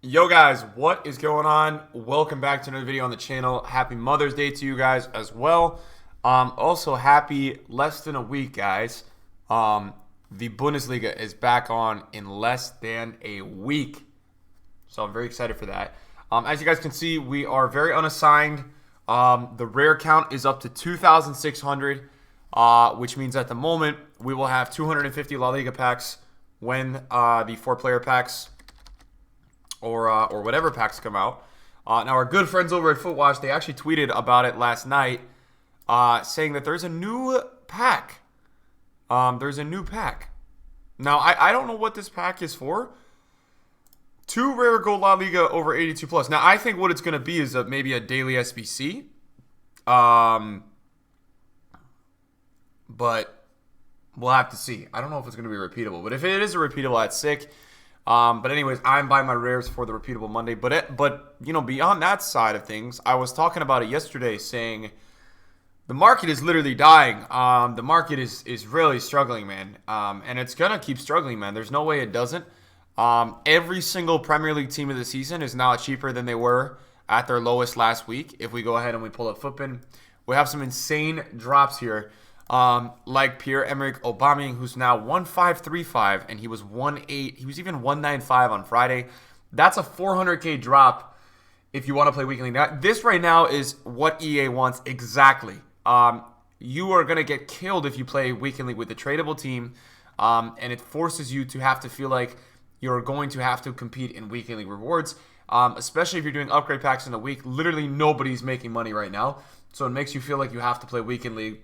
Yo guys, what is going on? Welcome back to another video on the channel. Happy Mother's Day to you guys as well. Also happy less than a week, guys. The Bundesliga is back on in less than a week. So I'm very excited for that. As you guys can see, we are very unassigned. The rare count is up to 2,600, which means at the moment we will have 250 La Liga packs when the 4-player packs or whatever packs come out. Now, our good friends over at Footwatch, they actually tweeted about it last night, saying that there's a new pack. There's a new pack. Now, I don't know what this pack is for. 2 rare gold La Liga over 82 plus. Now, I think what it's going to be is maybe a daily SBC. But we'll have to see. I don't know if it's going to be repeatable. But if it is a repeatable, that's sick. But anyways, I'm buying my rares for the repeatable Monday. But you know, beyond that side of things, I was talking about it yesterday, saying the market is literally dying. The market is really struggling, man. And it's gonna keep struggling, man. There's no way it doesn't. Every single Premier League team of the season is now cheaper than they were at their lowest last week. If we go ahead and we pull up Footbin, we have some insane drops here. Like Pierre-Emerick Aubameyang, who's now 1,535, and he was 1,8. He was even 195 on Friday. That's a 400k drop if you want to play weekly. Now, this right now is what EA wants exactly. You are gonna get killed if you play weekly with the tradable team, and it forces you to have to feel like you're going to have to compete in weekly rewards. Especially if you're doing upgrade packs in a week. Literally nobody's making money right now, so it makes you feel like you have to play weekly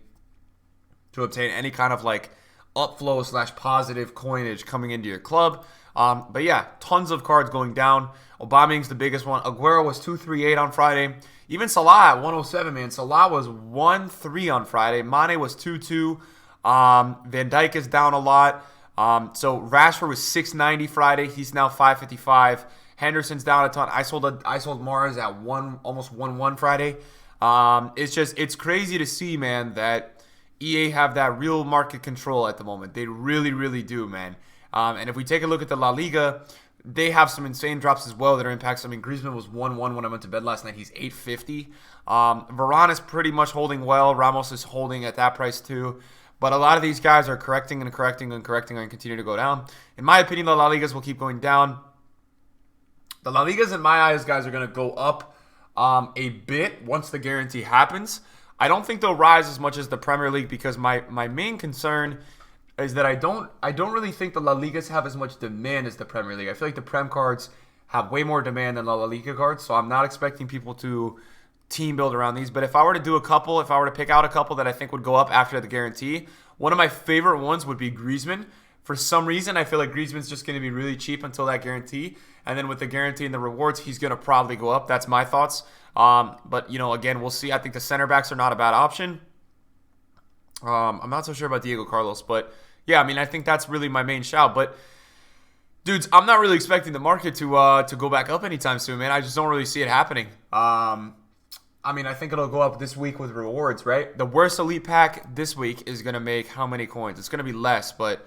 to obtain any kind of like upflow / positive coinage coming into your club. But yeah, tons of cards going down. Aubameyang's the biggest one. Aguero was 238 on Friday. Even Salah at 107, man. Salah was 1-3 on Friday. Mane was 2-2. Van Dijk is down a lot. So Rashford was 690 Friday. He's now 555. Henderson's down a ton. I sold Mars at almost 1-1 Friday. It's crazy to see, man, that EA have that real market control at the moment. They really, really do, man. And if we take a look at the La Liga, they have some insane drops as well that are impacts. I mean, Griezmann was 1-1 when I went to bed last night. He's 850. Varane is pretty much holding well. Ramos is holding at that price too. But a lot of these guys are correcting and continue to go down. In my opinion, the La Ligas will keep going down. The La Ligas, in my eyes, guys, are going to go up a bit once the guarantee happens. I don't think they'll rise as much as the Premier League because my main concern is that I don't really think the La Ligas have as much demand as the Premier League. I feel like the Prem cards have way more demand than the La Liga cards, so I'm not expecting people to team build around these. But if I were to do a couple, if I were to pick out a couple that I think would go up after the guarantee, one of my favorite ones would be Griezmann. For some reason, I feel like Griezmann's just going to be really cheap until that guarantee. And then with the guarantee and the rewards, he's going to probably go up. That's my thoughts. But, you know, again, we'll see. I think the center backs are not a bad option. I'm not so sure about Diego Carlos. But, yeah, I mean, I think that's really my main shout. But, dudes, I'm not really expecting the market to go back up anytime soon, man. I just don't really see it happening. I mean, I think it'll go up this week with rewards, right? The worst elite pack this week is going to make how many coins? It's going to be less, but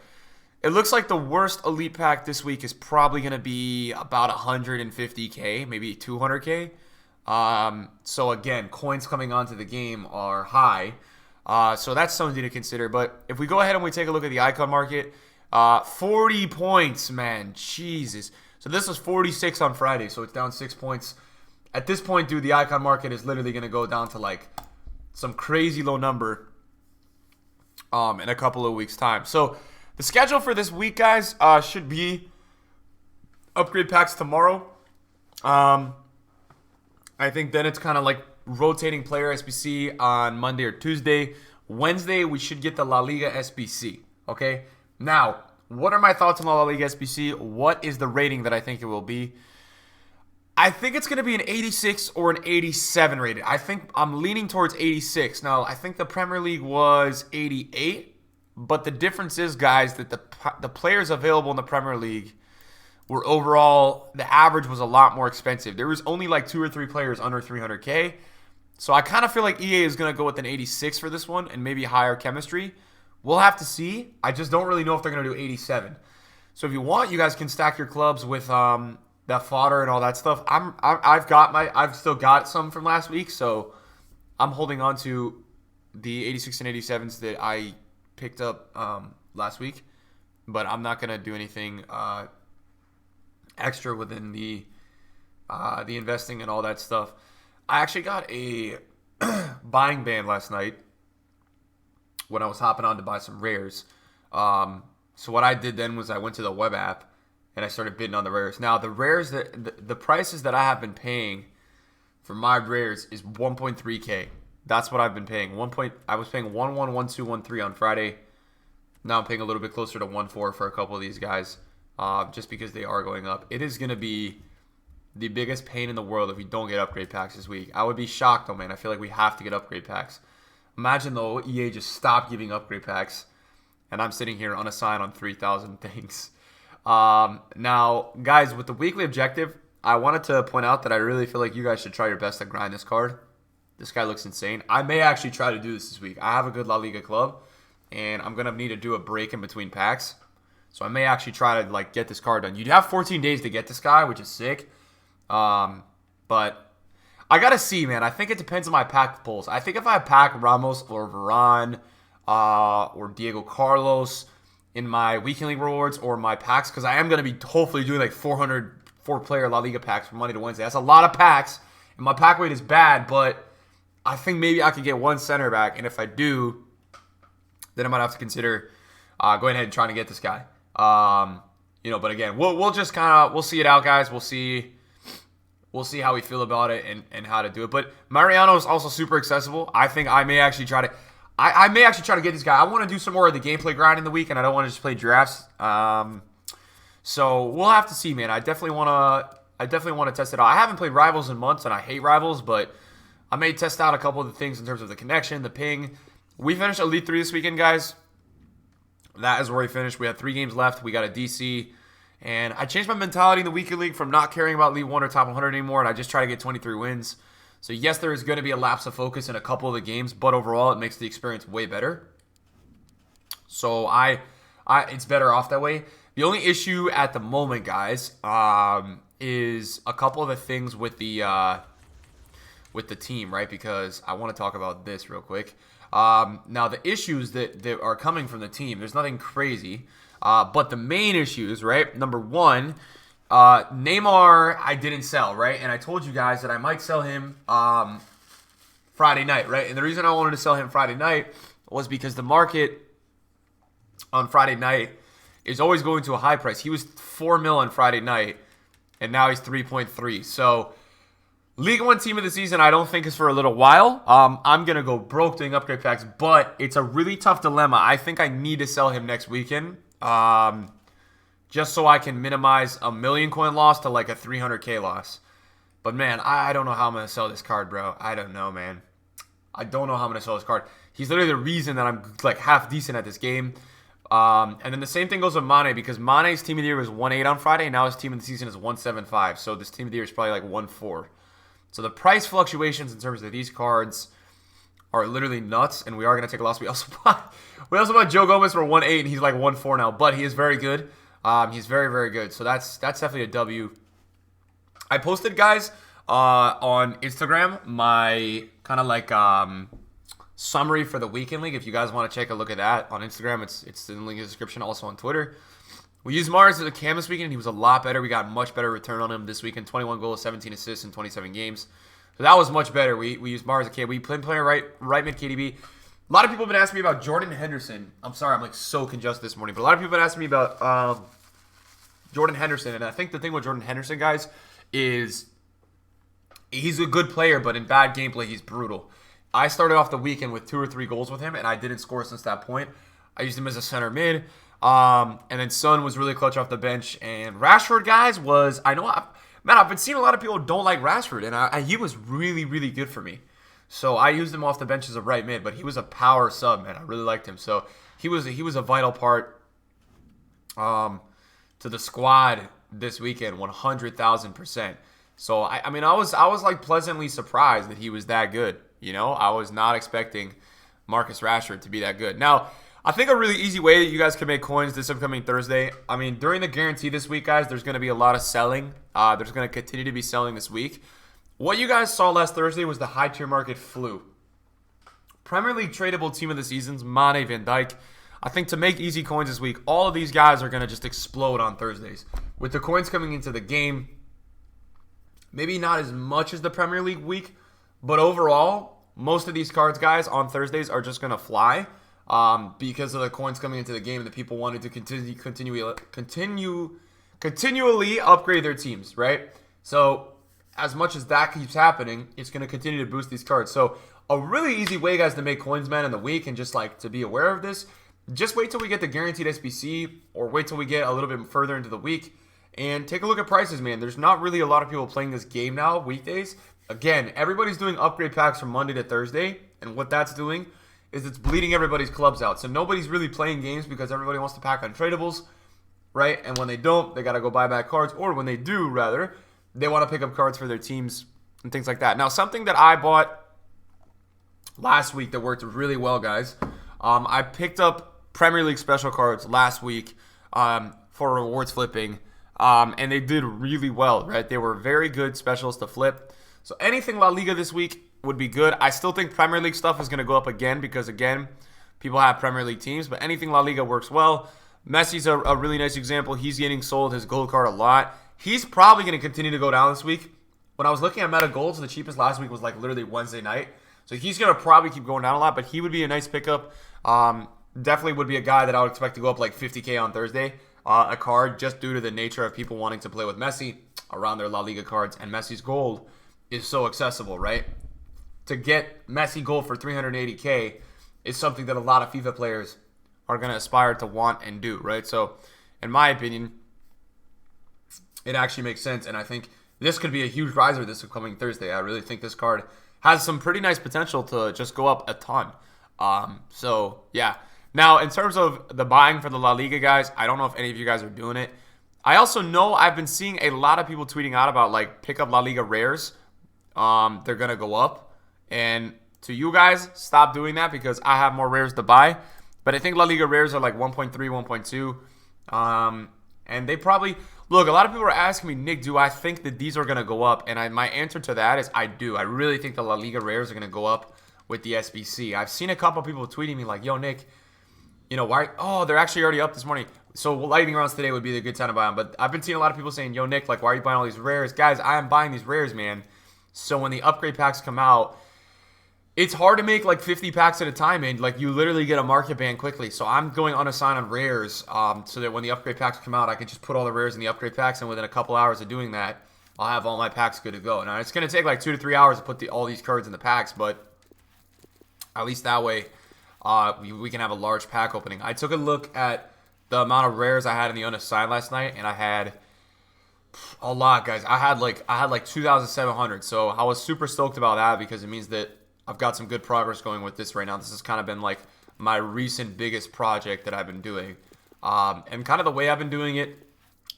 it looks like the worst elite pack this week is probably going to be about 150k, maybe 200k. So again, coins coming onto the game are high. So that's something to consider. But if we go ahead and we take a look at the icon market, 40 points, man. Jesus. So this was 46 on Friday, so it's down 6 points. At this point, dude, the icon market is literally going to go down to like some crazy low number in a couple of weeks' time. So the schedule for this week, guys, should be upgrade packs tomorrow. I think then it's kind of like rotating player SBC on Monday or Tuesday. Wednesday, we should get the La Liga SBC, okay? Now, what are my thoughts on the La Liga SBC? What is the rating that I think it will be? I think it's going to be an 86 or an 87 rated. I think I'm leaning towards 86. Now, I think the Premier League was 88, but the difference is, guys, that the players available in the Premier League were overall, the average was a lot more expensive. There was only like 2 or 3 players under 300k. So I kind of feel like EA is going to go with an 86 for this one and maybe higher chemistry. We'll have to see. I just don't really know if they're going to do 87. So if you want, you guys can stack your clubs with that fodder and all that stuff. I've still got some from last week, so I'm holding on to the 86 and 87s that I picked up last week, but I'm not gonna do anything extra within the investing and all that stuff. I actually got a buying ban last night when I was hopping on to buy some rares. So what I did then was I went to the web app and I started bidding on the rares. Now the rares the prices that I have been paying for my rares is 1.3K. That's what I've been paying. I was paying 1.1, 1.2, 1.3 on Friday. Now I'm paying a little bit closer to 1.4 for a couple of these guys, just because they are going up. It is gonna be the biggest pain in the world if we don't get upgrade packs this week. I would be shocked though, man. I feel like we have to get upgrade packs. Imagine though EA just stopped giving upgrade packs, and I'm sitting here unassigned on 3,000 things. Now, guys, with the weekly objective, I wanted to point out that I really feel like you guys should try your best to grind this card. This guy looks insane. I may actually try to do this week. I have a good La Liga club, and I'm going to need to do a break in between packs. So I may actually try to like get this card done. You'd have 14 days to get this guy, which is sick. But I got to see, man. I think it depends on my pack pulls. I think if I pack Ramos or Varane or Diego Carlos in my weekend league rewards or my packs, because I am going to be hopefully doing like 400 4-player La Liga packs from Monday to Wednesday. That's a lot of packs, and my pack weight is bad, but I think maybe I could get one center back, and if I do, then I might have to consider going ahead and trying to get this guy. But again, we'll just we'll see it out, guys. We'll see how we feel about it and how to do it. But Mariano is also super accessible. I think I may actually try to. I may actually try to get this guy. I want to do some more of the gameplay grind in the week, and I don't want to just play drafts. So we'll have to see, man. I definitely want to test it out. I haven't played Rivals in months, and I hate Rivals, but I may test out a couple of the things in terms of the connection, the ping. We finished Elite 3 this weekend, guys. That is where we finished. We had 3 games left. We got a DC. And I changed my mentality in the weekend league from not caring about Elite 1 or top 100 anymore, and I just try to get 23 wins. So yes, there is going to be a lapse of focus in a couple of the games, but overall it makes the experience way better. So it's better off that way. The only issue at the moment, guys, is a couple of the things with the team, right? Because I want to talk about this real quick. Now, the issues that are coming from the team, there's nothing crazy. But the main issues, right? Number one, Neymar, I didn't sell, right? And I told you guys that I might sell him Friday night, right? And the reason I wanted to sell him Friday night was because the market on Friday night is always going to a high price. He was 4 mil on Friday night, and now he's 3.3. So Liga 1 team of the season, I don't think is for a little while. I'm going to go broke doing upgrade packs, but it's a really tough dilemma. I think I need to sell him next weekend, just so I can minimize a 1,000,000 coin loss to like a 300K loss. But man, I don't know how I'm going to sell this card, bro. I don't know, man. I don't know how I'm going to sell this card. He's literally the reason that I'm like half decent at this game. And then the same thing goes with Mane, because Mane's team of the year was 1.8 on Friday, and now his team of the season is 1.75. So this team of the year is probably like 1.4. So the price fluctuations in terms of these cards are literally nuts, and we are going to take a loss. We also bought Joe Gomez for 1.8, and he's like 1.4 now, but he is very good. He's very, very good. So that's definitely a W. I posted, guys, on Instagram my kind of like summary for the weekend league. If you guys want to take a look at that on Instagram, it's in the link in the description. Also on Twitter. We used Mars as a cam this weekend. He was a lot better. We got much better return on him this weekend. 21 goals, 17 assists in 27 games. So that was much better. We used Mars as a cam. We played right mid KDB. A lot of people have been asking me about Jordan Henderson. I'm sorry, I'm like so congested this morning. But a lot of people have been asking me about Jordan Henderson. And I think the thing with Jordan Henderson, guys, is he's a good player, but in bad gameplay, he's brutal. I started off the weekend with 2 or 3 goals with him, and I didn't score since that point. I used him as a center mid. And then Son was really clutch off the bench. And Rashford, guys, I've been seeing a lot of people don't like Rashford, and he was really, really good for me. So I used him off the bench as a right mid, but he was a power sub, man. I really liked him. So he was a vital part to the squad this weekend, 100,000%. So I was like pleasantly surprised that he was that good. You know, I was not expecting Marcus Rashford to be that good. Now, I think a really easy way that you guys can make coins this upcoming Thursday. I mean, during the guarantee this week, guys, there's going to be a lot of selling. There's going to continue to be selling this week. What you guys saw last Thursday was the high tier market flew. Premier League tradable team of the seasons, Mane, Van Dijk. I think to make easy coins this week, all of these guys are going to just explode on Thursdays. With the coins coming into the game, maybe not as much as the Premier League week, but overall, most of these cards, guys, on Thursdays are just going to fly. Because of the coins coming into the game and the people wanted to continually upgrade their teams, right? So as much as that keeps happening, it's going to continue to boost these cards. So a really easy way, guys, to make coins, man, in the week and just like to be aware of this, just wait till we get the guaranteed SBC or wait till we get a little bit further into the week and take a look at prices, man. There's not really a lot of people playing this game now, weekdays. Again, everybody's doing upgrade packs from Monday to Thursday, and what that's doing is it's bleeding everybody's clubs out. So nobody's really playing games because everybody wants to pack on tradables, right? And when they don't, they got to go buy back cards. Or when they do, rather, they want to pick up cards for their teams and things like that. Now, something that I bought last week that worked really well, guys. I picked up Premier League special cards last week for rewards flipping, and they did really well, right? They were very good specials to flip. So anything La Liga this week would be good. I still think Premier League stuff is going to go up again because, again, people have Premier League teams, but anything La Liga works well. Messi's a really nice example. He's getting sold his gold card a lot. He's probably going to continue to go down this week. When I was looking at meta golds, the cheapest last week was like literally Wednesday night. So he's going to probably keep going down a lot, but he would be a nice pickup. Definitely would be a guy that I would expect to go up like 50K on Thursday. A card just due to the nature of people wanting to play with Messi around their La Liga cards, and Messi's gold is so accessible, right? To get Messi gold for 380K is something that a lot of FIFA players are going to aspire to want and do, right? So, in my opinion, it actually makes sense, and I think this could be a huge riser this upcoming Thursday. I really think this card has some pretty nice potential to just go up a ton. So, yeah. Now, in terms of the buying for the La Liga, guys, I don't know if any of you guys are doing it. I also know I've been seeing a lot of people tweeting out about, like, pick up La Liga rares. They're going to go up. And to you guys, stop doing that because I have more rares to buy. But I think La Liga rares are like 1.3, 1.2. And they probably... Look, a lot of people are asking me, Nick, do I think that these are going to go up? And my answer to that is I do. I really think the La Liga rares are going to go up with the SBC. I've seen a couple people tweeting me like, yo, Nick, you know, why? Oh, they're actually already up this morning. So lightning rounds today would be the good time to buy them. But I've been seeing a lot of people saying, yo, Nick, like, why are you buying all these rares? Guys, I am buying these rares, man. So when the upgrade packs come out, it's hard to make like 50 packs at a time, and like you literally get a market ban quickly. So I'm going unassigned on rares so that when the upgrade packs come out, I can just put all the rares in the upgrade packs, and within a couple hours of doing that, I'll have all my packs good to go. Now, it's going to take like 2 to 3 hours to put all these cards in the packs, but at least that way we can have a large pack opening. I took a look at the amount of rares I had in the unassigned last night, and I had a lot, guys. I had like 2,700, so I was super stoked about that because it means that I've got some good progress going with this right now. This has kind of been like my recent biggest project that I've been doing. And kind of the way I've been doing it,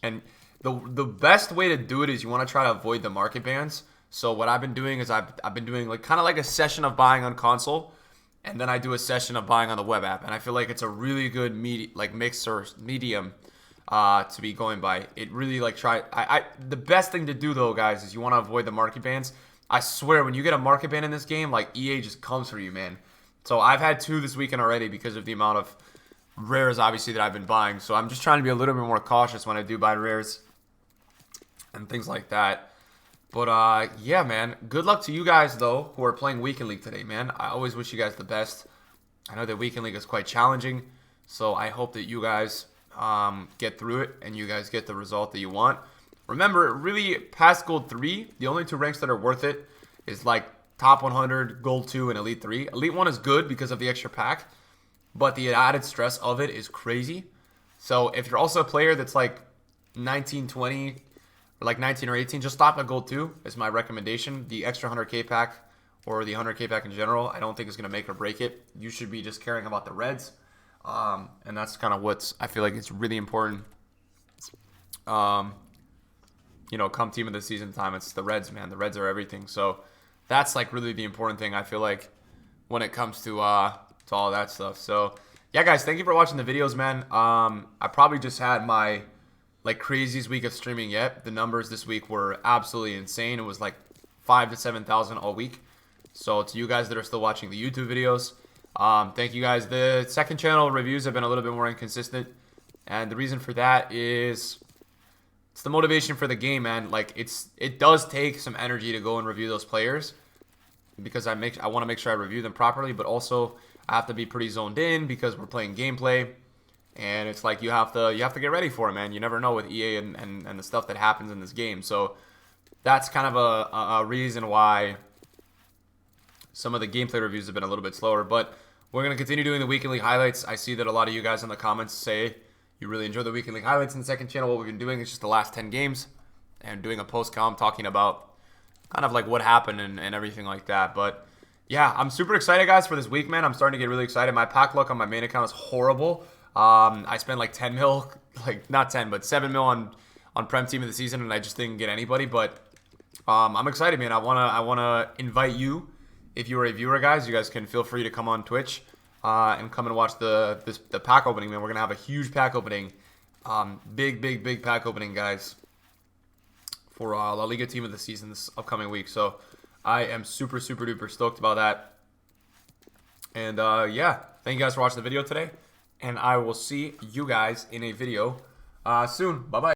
and the best way to do it is you want to try to avoid the market bans. So what I've been doing is I've been doing like kind of like a session of buying on console, and then I do a session of buying on the web app. And I feel like it's a really good mix or medium to be going by. It really like the best thing to do though, guys, is you want to avoid the market bans. I swear, when you get a market ban in this game, like, EA just comes for you, man. So I've had 2 this weekend already because of the amount of rares, obviously, that I've been buying. So I'm just trying to be a little bit more cautious when I do buy rares and things like that. But, yeah, man. Good luck to you guys, though, who are playing Weekend League today, man. I always wish you guys the best. I know that Weekend League is quite challenging, so I hope that you guys get through it and you guys get the result that you want. Remember, really, past Gold 3, the only 2 ranks that are worth it is, like, Top 100, Gold 2, and Elite 3. Elite 1 is good because of the extra pack, but the added stress of it is crazy. So if you're also a player that's, like, 19, 20, or, like, 19 or 18, just stop at Gold 2 is my recommendation. The extra 100K pack or the 100K pack in general, I don't think is going to make or break it. You should be just caring about the reds, and that's kind of what's, I feel like it's really important. You know, come team of the season time, it's the Reds, man. The Reds are everything. So that's like really the important thing, I feel like, when it comes to all that stuff. So yeah, guys, thank you for watching the videos, man. I probably just had my like craziest week of streaming yet. The numbers this week were absolutely insane. It was like 5,000 to 7,000 all week. So to you guys that are still watching the YouTube videos, thank you guys. The second channel reviews have been a little bit more inconsistent, and the reason for that is it's the motivation for the game, man. Like it does take some energy to go and review those players because I want to make sure I review them properly, but also I have to be pretty zoned in because we're playing gameplay, and it's like you have to get ready for it, man. You never know with EA and the stuff that happens in this game. So that's kind of a reason why some of the gameplay reviews have been a little bit slower, but we're going to continue doing the weekly highlights. I see that a lot of you guys in the comments say you really enjoy the weekly highlights in the second channel. What we've been doing is just the last 10 games and doing a post-com talking about kind of like what happened and everything like that. But yeah, I'm super excited, guys, for this week, man. I'm starting to get really excited. My pack luck on my main account is horrible. I spent like 10 mil, like not 10, but 7 mil on Prem Team of the Season, and I just didn't get anybody. But I'm excited, man. I wanna invite you. If you are a viewer, guys, you guys can feel free to come on Twitch and come and watch the pack opening, man. We're going to have a huge pack opening. Big pack opening, guys, for La Liga Team of the Season this upcoming week. So I am super duper stoked about that. And yeah, thank you guys for watching the video today. And I will see you guys in a video soon. Bye-bye.